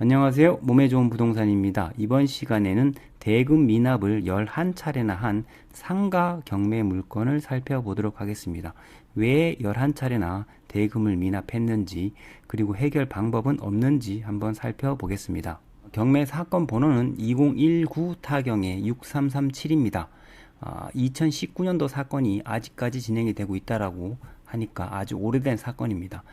안녕하세요. 몸에 좋은 부동산입니다. 이번 시간에는 대금 미납을 11차례나 한 상가 경매 물건을 살펴보도록 하겠습니다. 왜 11차례나 대금을 미납했는지, 그리고 해결 방법은 없는지 한번 살펴보겠습니다. 경매 사건 번호는 2019 타경의 6337입니다. 2019년도 사건이 아직까지 진행이 되고 있다라고 하니까 아주 오래된 사건입니다.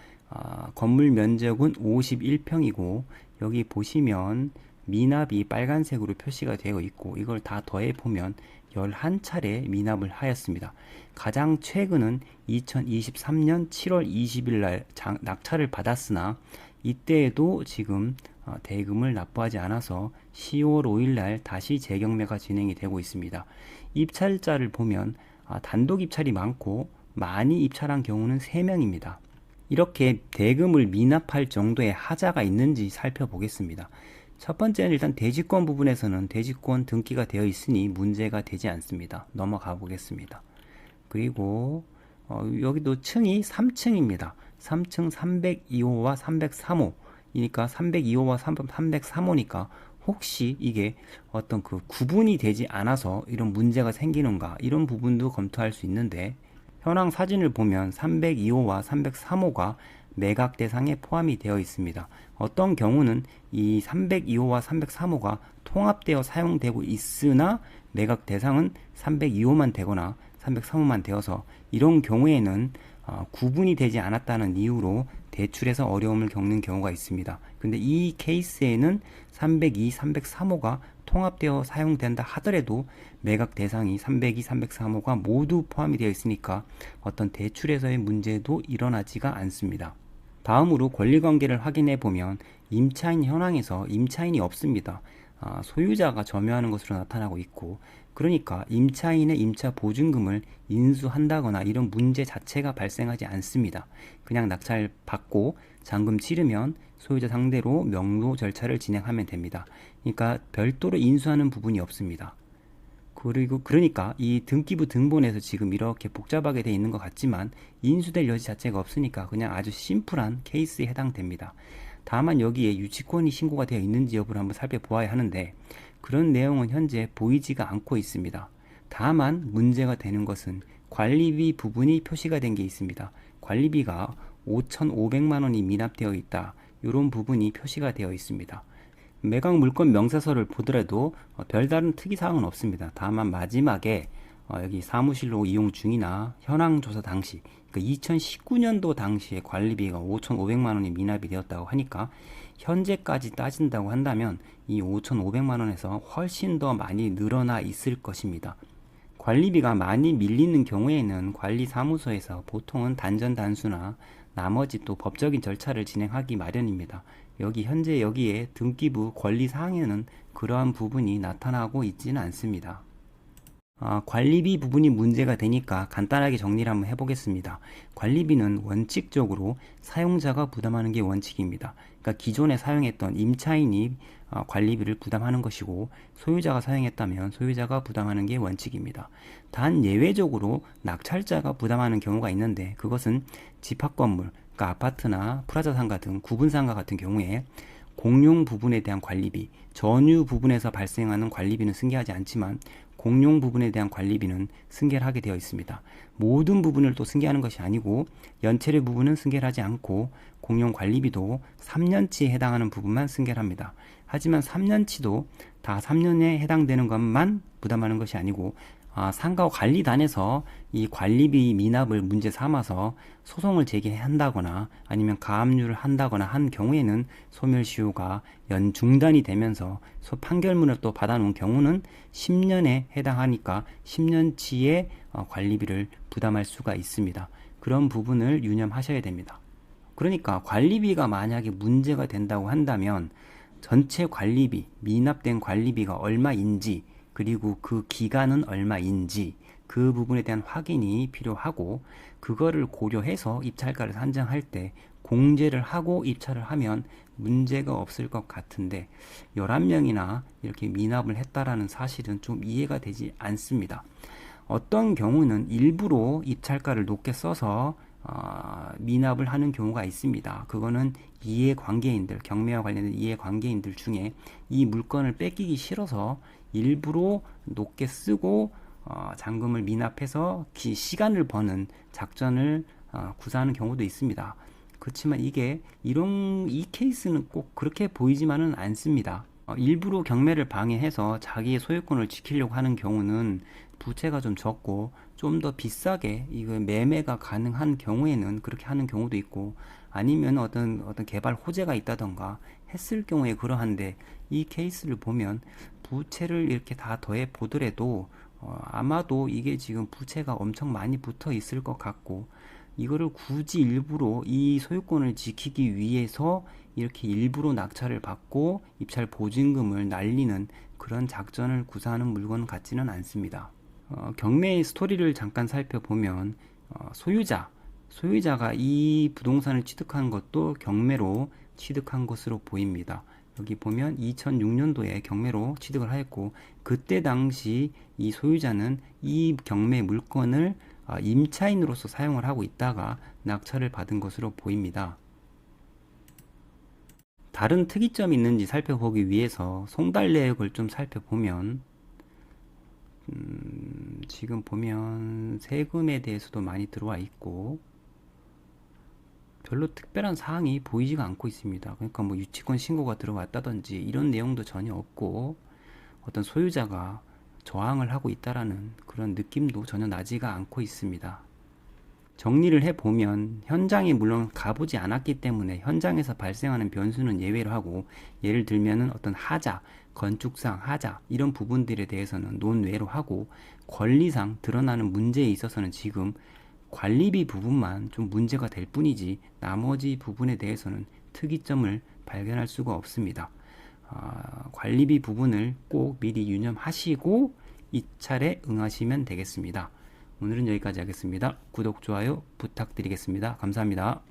건물 면적은 51평이고 여기 보시면 미납이 빨간색으로 표시가 되어 있고 이걸 다 더해 보면 11차례 미납을 하였습니다. 가장 최근은 2023년 7월 20일 날 낙찰을 받았으나 이때에도 지금 대금을 납부하지 않아서 10월 5일 날 다시 재경매가 진행이 되고 있습니다. 입찰자를 보면 단독 입찰이 많고 많이 입찰한 경우는 3명입니다. 이렇게 대금을 미납할 정도의 하자가 있는지 살펴보겠습니다. 첫 번째는 일단 대지권 부분에서는 대지권 등기가 되어 있으니 문제가 되지 않습니다. 넘어가 보겠습니다. 그리고 여기도 층이 3층입니다. 3층 302호와 303호 이니까 302호와 303호니까 혹시 이게 어떤 그 구분이 되지 않아서 이런 문제가 생기는가 이런 부분도 검토할 수 있는데 현황 사진을 보면 302호와 303호가 매각 대상에 포함이 되어 있습니다. 어떤 경우는 이 302호와 303호가 통합되어 사용되고 있으나 매각 대상은 302호만 되거나 303호만 되어서 이런 경우에는 구분이 되지 않았다는 이유로 대출에서 어려움을 겪는 경우가 있습니다. 근데 이 케이스에는 302, 303호가 통합되어 사용된다 하더라도 매각 대상이 302, 303호가 모두 포함이 되어 있으니까 어떤 대출에서의 문제도 일어나지가 않습니다. 다음으로 권리관계를 확인해 보면 임차인 현황에서 임차인이 없습니다. 소유자가 점유하는 것으로 나타나고 있고 그러니까 임차인의 임차 보증금을 인수한다거나 이런 문제 자체가 발생하지 않습니다. 그냥 낙찰 받고 잔금 치르면 소유자 상대로 명도 절차를 진행하면 됩니다. 그러니까 별도로 인수하는 부분이 없습니다. 그리고 그러니까 이 등기부 등본에서 지금 이렇게 복잡하게 되어 있는 것 같지만 인수될 여지 자체가 없으니까 그냥 아주 심플한 케이스에 해당됩니다. 다만 여기에 유치권이 신고가 되어 있는지 여부를 한번 살펴보아야 하는데 그런 내용은 현재 보이지가 않고 있습니다. 다만 문제가 되는 것은 관리비 부분이 표시가 된 게 있습니다. 관리비가 5,500만 원이 미납되어 있다. 이런 부분이 표시가 되어 있습니다. 매각 물건 명세서를 보더라도 별다른 특이사항은 없습니다. 다만 마지막에 여기 사무실로 이용 중이나 현황 조사 당시 그러니까 2019년도 당시에 관리비가 5,500만 원이 미납이 되었다고 하니까 현재까지 따진다고 한다면 이 5,500만 원에서 훨씬 더 많이 늘어나 있을 것입니다. 관리비가 많이 밀리는 경우에는 관리사무소에서 보통은 단전단수나 나머지 또 법적인 절차를 진행하기 마련입니다. 현재 여기에 등기부 권리사항에는 그러한 부분이 나타나고 있지는 않습니다. 관리비 부분이 문제가 되니까 간단하게 정리를 한번 해보겠습니다. 관리비는 원칙적으로 사용자가 부담하는 게 원칙입니다. 그러니까 기존에 사용했던 임차인이 관리비를 부담하는 것이고 소유자가 사용했다면 소유자가 부담하는 게 원칙입니다. 단 예외적으로 낙찰자가 부담하는 경우가 있는데 그것은 집합건물, 그러니까 아파트나 프라자 상가 등 구분 상가 같은 경우에 공용 부분에 대한 관리비, 전유 부분에서 발생하는 관리비는 승계하지 않지만 공용 부분에 대한 관리비는 승계를 하게 되어 있습니다. 모든 부분을 또 승계하는 것이 아니고 연체료 부분은 승계를 하지 않고 공용 관리비도 3년치에 해당하는 부분만 승계를 합니다. 하지만 3년치도 다 3년에 해당되는 것만 부담하는 것이 아니고 상가 관리단에서 이 관리비 미납을 문제 삼아서 소송을 제기한다거나 아니면 가압류를 한다거나 한 경우에는 소멸시효가 연중단이 되면서 판결문을 또 받아놓은 경우는 10년에 해당하니까 10년치의 관리비를 부담할 수가 있습니다. 그런 부분을 유념하셔야 됩니다. 그러니까 관리비가 만약에 문제가 된다고 한다면 전체 관리비, 미납된 관리비가 얼마인지 그리고 그 기간은 얼마인지 그 부분에 대한 확인이 필요하고 그거를 고려해서 입찰가를 산정할 때 공제를 하고 입찰을 하면 문제가 없을 것 같은데 11명이나 이렇게 미납을 했다라는 사실은 좀 이해가 되지 않습니다. 어떤 경우는 일부러 입찰가를 높게 써서 미납을 하는 경우가 있습니다. 그거는 이해관계인들, 경매와 관련된 이해관계인들 중에 이 물건을 뺏기기 싫어서 일부러 높게 쓰고 잔금을 미납해서 시간을 버는 작전을 구사하는 경우도 있습니다. 그렇지만 이 케이스는 꼭 그렇게 보이지만은 않습니다. 일부러 경매를 방해해서 자기의 소유권을 지키려고 하는 경우는 부채가 좀 적고 좀 더 비싸게 이거 매매가 가능한 경우에는 그렇게 하는 경우도 있고, 아니면 어떤 개발 호재가 있다던가 했을 경우에 그러한데, 이 케이스를 보면 부채를 이렇게 다 더해 보더라도 아마도 이게 지금 부채가 엄청 많이 붙어 있을 것 같고, 이거를 굳이 일부러 이 소유권을 지키기 위해서 이렇게 일부러 낙찰을 받고 입찰 보증금을 날리는 그런 작전을 구사하는 물건 같지는 않습니다. 경매의 스토리를 잠깐 살펴보면 소유자가 이 부동산을 취득한 것도 경매로 취득한 것으로 보입니다. 여기 보면 2006년도에 경매로 취득을 하였고, 그때 당시 이 소유자는 이 경매 물건을 임차인으로서 사용을 하고 있다가 낙찰을 받은 것으로 보입니다. 다른 특이점이 있는지 살펴보기 위해서 송달 내역을 좀 살펴보면, 지금 보면 세금에 대해서도 많이 들어와 있고 별로 특별한 사항이 보이지가 않고 있습니다. 그러니까 뭐 유치권 신고가 들어왔다든지 이런 내용도 전혀 없고, 어떤 소유자가 저항을 하고 있다라는 그런 느낌도 전혀 나지가 않고 있습니다. 정리를 해보면, 현장에 물론 가보지 않았기 때문에 현장에서 발생하는 변수는 예외로 하고, 예를 들면 어떤 하자, 건축상 하자 이런 부분들에 대해서는 논외로 하고, 권리상 드러나는 문제에 있어서는 지금 관리비 부분만 좀 문제가 될 뿐이지 나머지 부분에 대해서는 특이점을 발견할 수가 없습니다. 관리비 부분을 꼭 미리 유념하시고 입찰에 응하시면 되겠습니다. 오늘은 여기까지 하겠습니다. 구독, 좋아요 부탁드리겠습니다. 감사합니다.